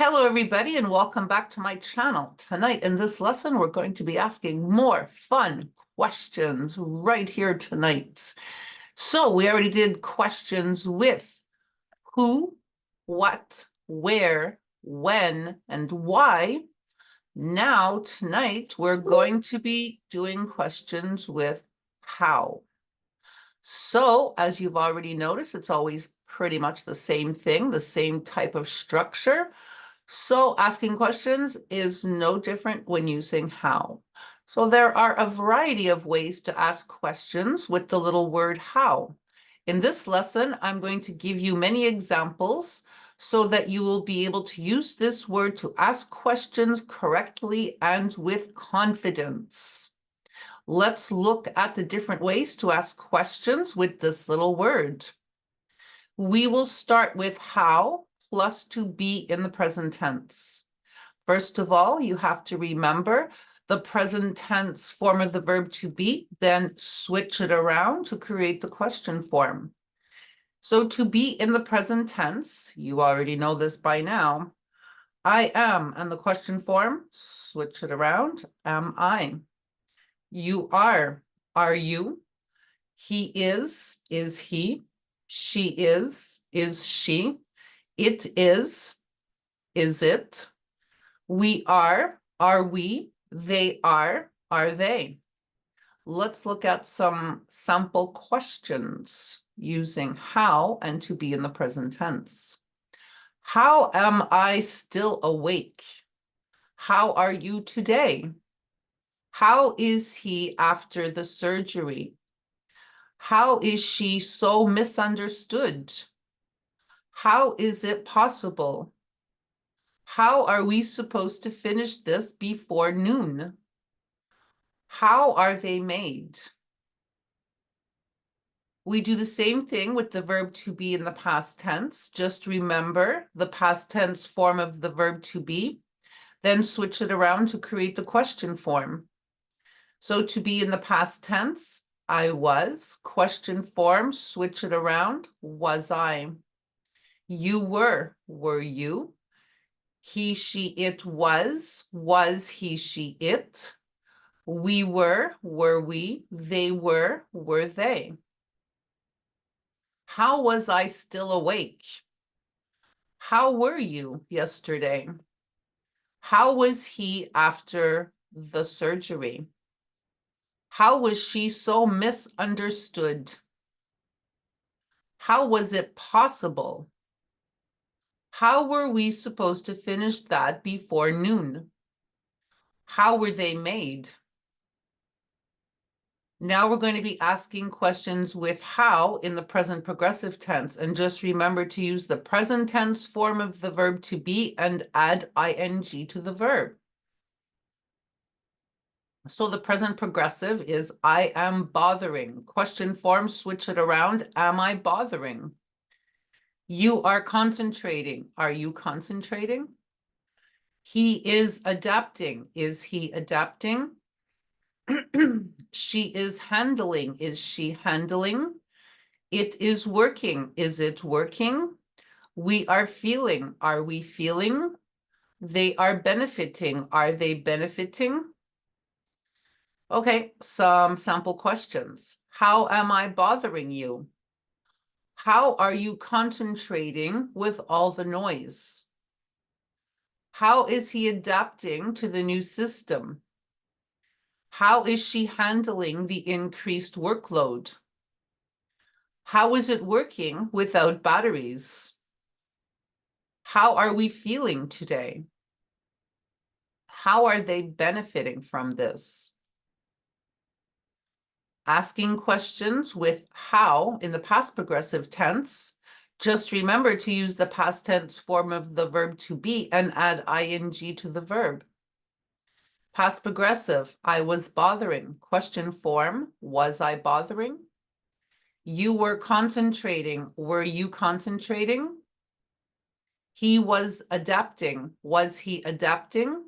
Hello, everybody, and welcome back to my channel. Tonight in this lesson, we're going to be asking more fun questions right here tonight. So we already did questions with who, what, where, when, and why. Now, tonight, we're going to be doing questions with how. So, as you've already noticed, it's always pretty much the same thing, the same type of structure. So asking questions is no different when using how. So there are a variety of ways to ask questions with the little word how. In this lesson, I'm going to give you many examples so that you will be able to use this word to ask questions correctly and with confidence. Let's look at the different ways to ask questions with this little word. We will start with how plus to be in the present tense. First of all, you have to remember the present tense form of the verb to be, then switch it around to create the question form. So to be in the present tense, you already know this by now. I am, and the question form, switch it around, am I? You are you? He is he? She is she? It is it? We are we? They are they? Let's look at some sample questions using how and to be in the present tense. How am I still awake? How are you today? How is he after the surgery? How is she so misunderstood? How is it possible? How are we supposed to finish this before noon? How are they made? We do the same thing with the verb to be in the past tense. Just remember the past tense form of the verb to be, then switch it around to create the question form. So to be in the past tense, I was. Question form, switch it around, was I. You were you? He, she, it was he, she, it? We were we? They were they? How was I still awake? How were you yesterday? How was he after the surgery? How was she so misunderstood? How was it possible? How were we supposed to finish that before noon? How were they made? Now we're going to be asking questions with how in the present progressive tense. And just remember to use the present tense form of the verb to be and add ing to the verb. So the present progressive is I am bothering. Question form, switch it around. Am I bothering? You are concentrating. Are you concentrating? He is adapting. Is he adapting? She is handling. Is she handling? It is working. Is it working? We are feeling. Are we feeling? They are benefiting. Are they benefiting? Okay, some sample questions. How am I bothering you? How are you concentrating with all the noise? How is he adapting to the new system? How is she handling the increased workload? How is it working without batteries? How are we feeling today? How are they benefiting from this? Asking questions with how in the past progressive tense. Just remember to use the past tense form of the verb to be and add ing to the verb. Past progressive, I was bothering. Question form, was I bothering? You were concentrating. Were you concentrating? He was adapting. Was he adapting?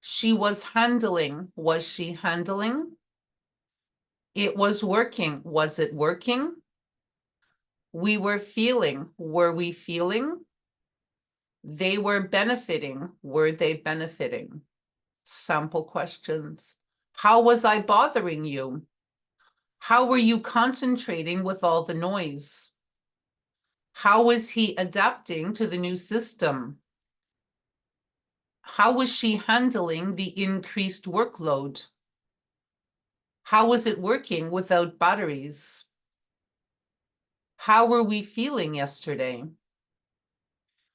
She was handling. Was she handling? It was working. Was it working? We were feeling. Were we feeling? They were benefiting. Were they benefiting? Sample questions. How was I bothering you? How were you concentrating with all the noise? How was he adapting to the new system? How was she handling the increased workload? How was it working without batteries? How were we feeling yesterday?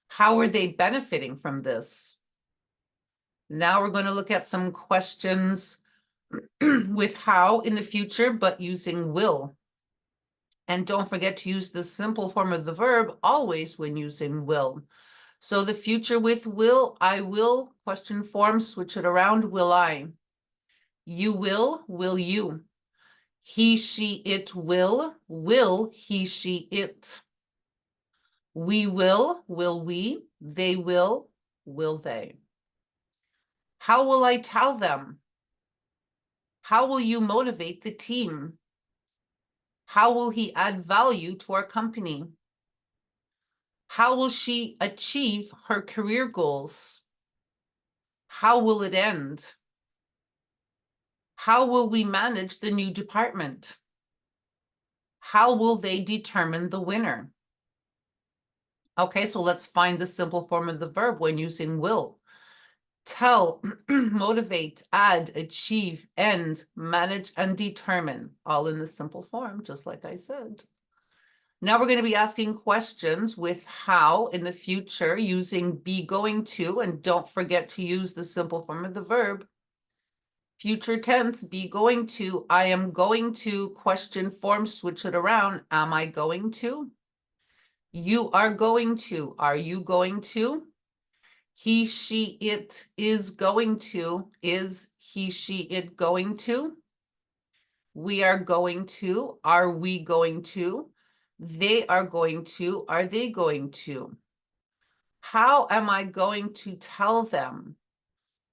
How are they benefiting from this? Now we're going to look at some questions with how in the future, but using will. And don't forget to use the simple form of the verb always when using will. So the future with will, I will, question form, switch it around, will I. You will you. He, she, it will he, she, it. We will we, they will they. How will I tell them? How will you motivate the team? How will he add value to our company? How will she achieve her career goals? How will it end? How will we manage the new department? How will they determine the winner? Okay, so let's find the simple form of the verb when using will. Tell, motivate, add, achieve, end, manage, and determine, all in the simple form, just like I said. Now we're going to be asking questions with how in the future using be going to, and don't forget to use the simple form of the verb. Future tense, be going to, I am going to, question form, switch it around, am I going to? You are going to, are you going to? He, she, it is going to, is he, she, it going to? We are going to, are we going to? They are going to, are they going to? How am I going to tell them?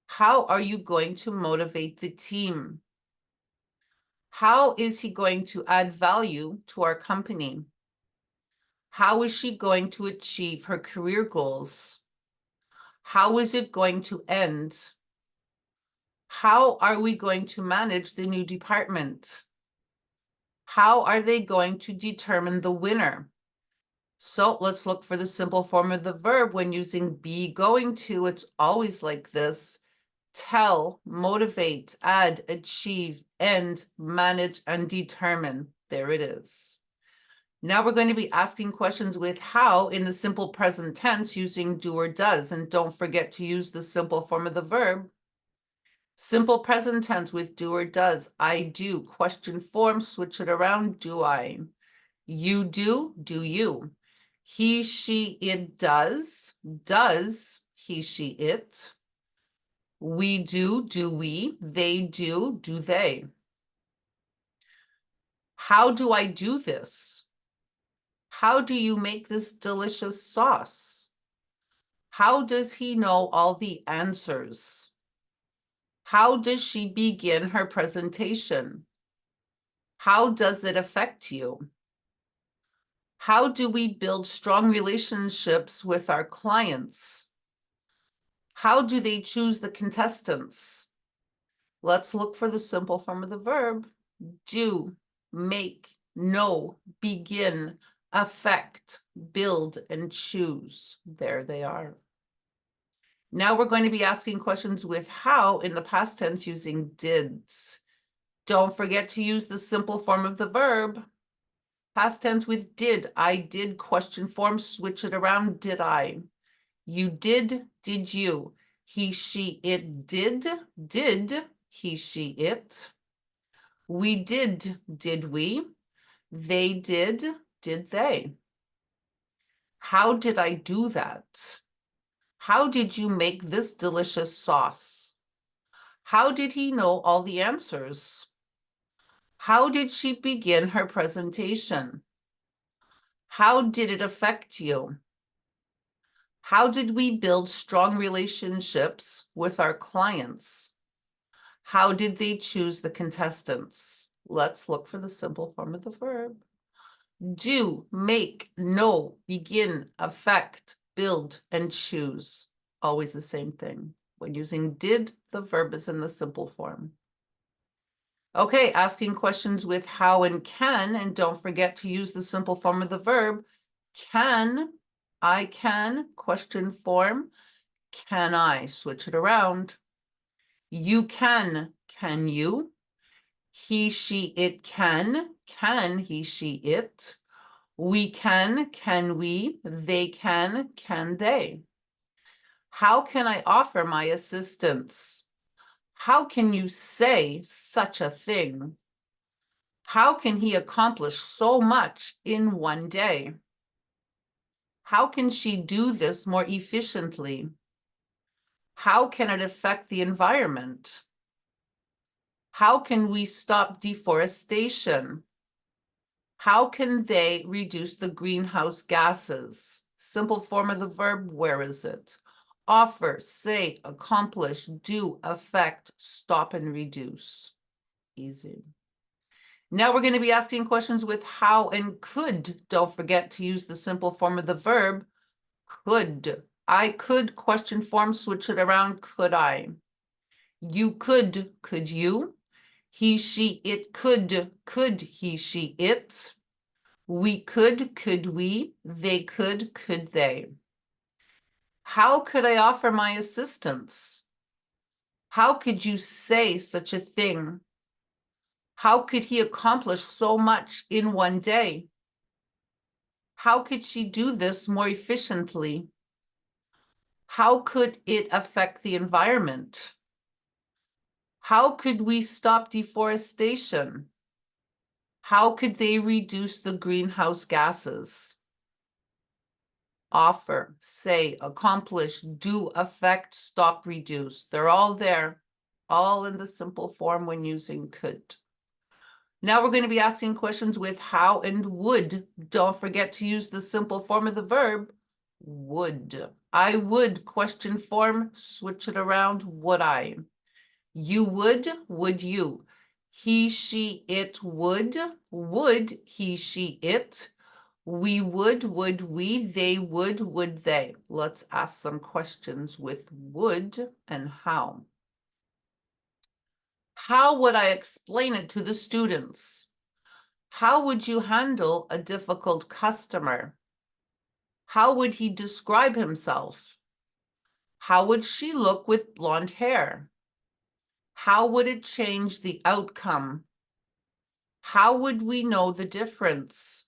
How are you going to motivate the team? How is he going to add value to our company? How is she going to achieve her career goals? How is it going to end? How are we going to manage the new department? How are they going to determine the winner? So let's look for the simple form of the verb when using be going to. It's always like this. Tell, motivate, add, achieve, end, manage, and determine. There it is. Now we're going to be asking questions with how in the simple present tense using do or does. And don't forget to use the simple form of the verb. Simple present tense with do or does. I do. Question form, switch it around. Do I? You do. Do you? He, she, it does. Does he, she, it? We do. Do we? They do. Do they? How do I do this? How do you make this delicious sauce? How does he know all the answers? How does she begin her presentation? How does it affect you? How do we build strong relationships with our clients? How do they choose the contestants? Let's look for the simple form of the verb. Do, make, know, begin, affect, build, and choose. There they are. Now we're going to be asking questions with how in the past tense using dids. Don't forget to use the simple form of the verb. Past tense with did. I did, question form, switch it around, did I? You did you? He, she, it did he, she, it? We did we? They did they? How did I do that? How did you make this delicious sauce? How did he know all the answers? How did she begin her presentation? How did it affect you? How did we build strong relationships with our clients? How did they choose the contestants? Let's look for the simple form of the verb. Do, make, know, begin, affect, build, and choose. Always the same thing. When using did, the verb is in the simple form. Okay, asking questions with how and can, and don't forget to use the simple form of the verb. Can, I can, question form. Can I? Switch it around. You can you? He, she, it can he, she, it? We can we? They can they? How can I offer my assistance? How can you say such a thing? How can he accomplish so much in one day? How can she do this more efficiently? How can it affect the environment? How can we stop deforestation? How can they reduce the greenhouse gases? Simple form of the verb, where is it? Offer, say, accomplish, do, affect, stop, and reduce. Easy. Now we're going to be asking questions with how and could. Don't forget to use the simple form of the verb, could. I could, question form, switch it around, could I? You could you? He, she, it could he, she, it? We could we? They could they? How could I offer my assistance? How could you say such a thing? How could he accomplish so much in one day? How could she do this more efficiently? How could it affect the environment? How could we stop deforestation? How could they reduce the greenhouse gases? Offer, say, accomplish, do, affect, stop, reduce. They're all there, all in the simple form when using could. Now we're going to be asking questions with how and would. Don't forget to use the simple form of the verb, would. I would, question form, switch it around, would I? You would you? He, she, it would he, she, it? We would we? They would they? Let's ask some questions with would and how. How would I explain it to the students? How would you handle a difficult customer? How would he describe himself? How would she look with blonde hair? How would it change the outcome? How would we know the difference?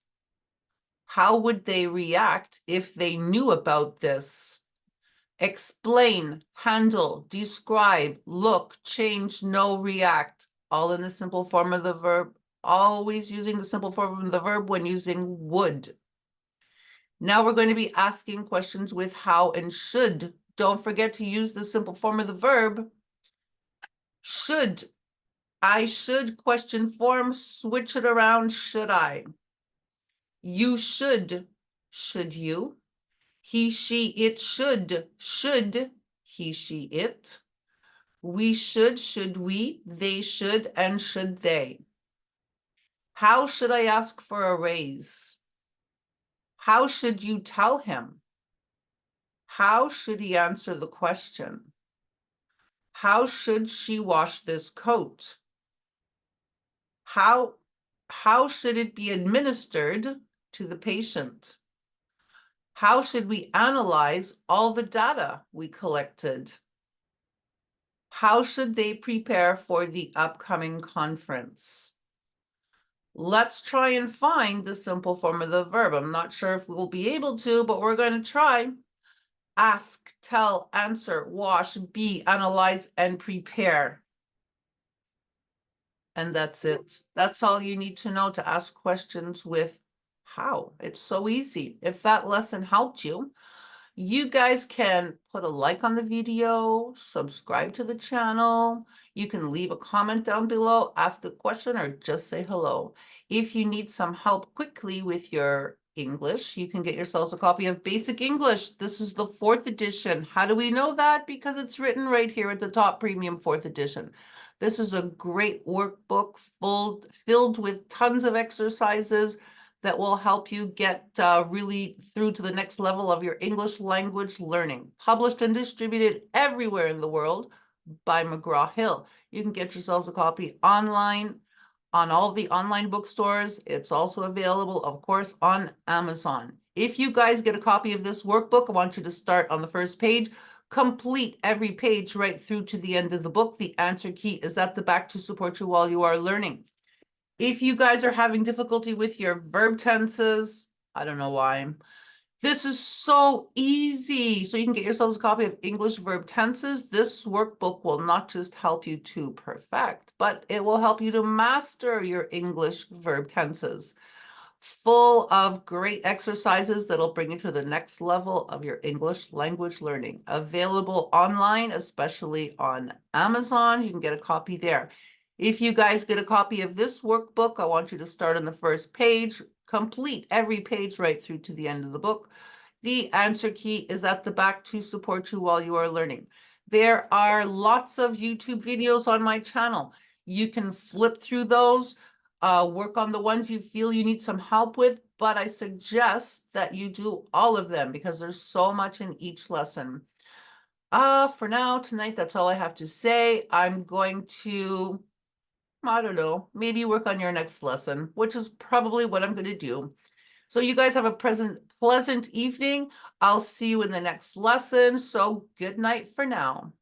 How would they react if they knew about this? Explain, handle, describe, look, change, know, react, all in the simple form of the verb, always using the simple form of the verb when using would. Now we're going to be asking questions with how and should. Don't forget to use the simple form of the verb. Should. I should, question form, switch it around, should I? You should you? He, she, it should he, she, it? We should we? They should, and should they? How should I ask for a raise? How should you tell him? How should he answer the question? How should she wash this coat? How should it be administered to the patient? How should we analyze all the data we collected? How should they prepare for the upcoming conference? Let's try and find the simple form of the verb. I'm not sure if we'll be able to, but we're going to try. Ask, tell, answer, wash, be, analyze, and prepare. And that's it. That's all you need to know to ask questions with how. It's so easy. If that lesson helped you, you guys can put a like on the video, subscribe to the channel. You can leave a comment down below, ask a question, or just say hello. If you need some help quickly with your English, you can get yourselves a copy of Basic English. This is the 4th edition. How do we know that? Because it's written right here at the top, Premium 4th edition. This is a great workbook filled with tons of exercises that will help you get really through to the next level of your English language learning. Published and distributed everywhere in the world by McGraw-Hill. You can get yourselves a copy online on all the online bookstores. It's also available, of course, on Amazon. If you guys get a copy of this workbook, I want you to start on the first page. Complete every page right through to the end of the book. The answer key is at the back to support you while you are learning. If you guys are having difficulty with your verb tenses, I don't know why. This is so easy. So you can get yourselves a copy of English verb tenses. This workbook will not just help you to perfect, but it will help you to master your English verb tenses. Full of great exercises that'll bring you to the next level of your English language learning. Available online, especially on Amazon. You can get a copy there. If you guys get a copy of this workbook, I want you to start on the first page, complete every page right through to the end of the book. The answer key is at the back to support you while you are learning. There are lots of YouTube videos on my channel. You can flip through those, work on the ones you feel you need some help with, but I suggest that you do all of them because there's so much in each lesson. For now, tonight, that's all I have to say. I'm going to, I don't know, maybe work on your next lesson, which is probably what I'm going to do. So you guys have a pleasant evening. I'll see you in the next lesson. So good night for now.